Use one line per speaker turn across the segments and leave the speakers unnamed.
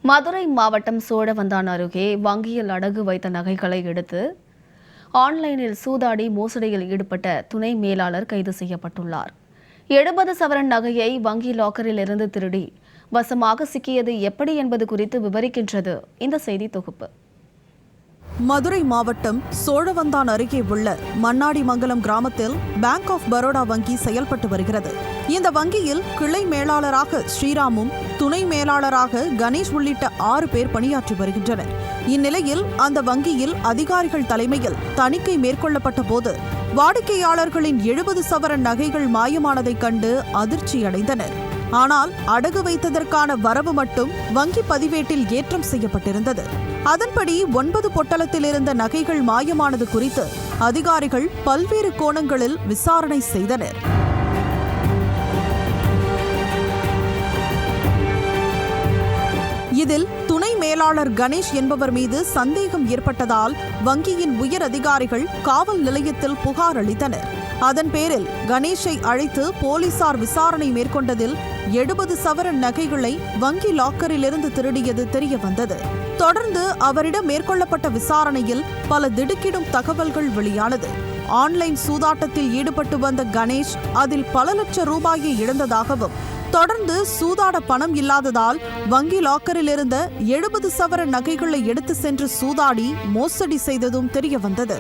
மதுரை மாவட்டம் சோழவந்தான் அருகே வங்கியில் அடகு வைத்த நகைகளை எடுத்து ஆன்லைனில் சூதாடி மோசடியில் ஈடுபட்ட துணை மேலாளர் கைது செய்யப்பட்டுள்ளார். 70 சவரன் நகையை வங்கி லாக்கரில் இருந்து திருடி வசமாக சிக்கியது எப்படி என்பது குறித்து விவரிக்கின்றது இந்த செய்தி தொகுப்பு.
மதுரை மாவட்டம் சோழவந்தான் அருகே உள்ள மண்ணாடிமங்கலம் கிராமத்தில் பேங்க் ஆஃப் பரோடா வங்கி செயல்பட்டு வருகிறது. இந்த வங்கியில் கிளை மேலாளராக ஸ்ரீராமும், துணை மேலாளராக கணேஷ் உள்ளிட்ட 6 பேர் பணியாற்றி வருகின்றனர். இந்நிலையில் அந்த வங்கியில் அதிகாரிகள் தலைமையில் தணிக்கை மேற்கொள்ளப்பட்ட போது வாடிக்கையாளர்களின் 70 சவரன் நகைகள் மாயமானதைக் கண்டு அதிர்ச்சியடைந்தனர். ஆனால் அடகு வைத்ததற்கான வரவு மட்டும் வங்கி பதிவேட்டில் ஏற்றம் செய்யப்பட்டிருந்தது. அதன்படி 9 பொட்டலத்தில் இருந்த நகைகள் மாயமானது குறித்து அதிகாரிகள் பல்வேறு கோணங்களில் விசாரணை செய்தனர். இதில் துணை மேலாளர் கணேஷ் என்பவர் மீது சந்தேகம் ஏற்பட்டதால் வங்கியின் உயர் அதிகாரிகள் காவல் நிலையத்தில் புகார் அளித்தனர். அதன் பேரில் கணேஷை அழைத்து போலீசார் விசாரணை மேற்கொண்டதில் 70 சவரன் நகைகளை வங்கி லாக்கரிலிருந்து திருடியது தெரிய வந்தது. தொடர்ந்து அவரிடம் மேற்கொள்ளப்பட்ட விசாரணையில் பல திடுக்கிடும் தகவல்கள் வெளியானது. ஆன்லைன் சூதாட்டத்தில் ஈடுபட்டு வந்த கணேஷ் அதில் பல லட்சம் ரூபாயை இழந்ததாகவும், தொடர்ந்து சூதாட பணம் இல்லாததால் வங்கி லாக்கரில் இருந்த 70 சவரன் நகைகளை எடுத்து சென்று சூதாடி மோசடி செய்ததும் தெரிய வந்தது.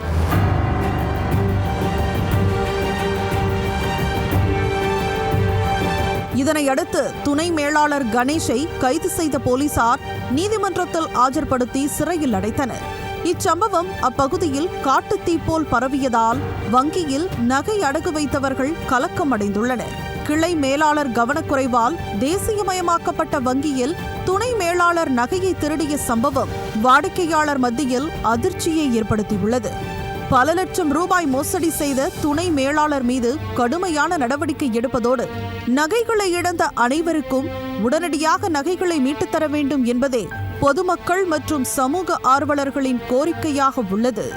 இதனையடுத்து துணை மேலாளர் கணேஷை கைது செய்த போலீசார் நீதிமன்றத்தில் ஆஜர்படுத்தி சிறையில் அடைத்தனர். இச்சம்பவம் அப்பகுதியில் காட்டுத்தீ போல் பரவியதால் வங்கியில் நகை அடகு வைத்தவர்கள் கலக்கம் அடைந்துள்ளனர். கிளை மேலாளர் கவனக்குறைவால் தேசியமயமாக்கப்பட்ட வங்கியில் துணை மேலாளர் நகையை திருடிய சம்பவம் வாடிக்கையாளர் மத்தியில் அதிர்ச்சியை ஏற்படுத்தியுள்ளது. பல லட்சம் ரூபாய் மோசடி செய்த துணை மேலாளர் மீது கடுமையான நடவடிக்கை எடுப்பதோடு நகைகளை இழந்த அனைவருக்கும் உடனடியாக நகைகளை மீட்டுத் தர வேண்டும் என்பதே பொதுமக்கள் மற்றும் சமூக ஆர்வலர்களின் கோரிக்கையாக உள்ளது.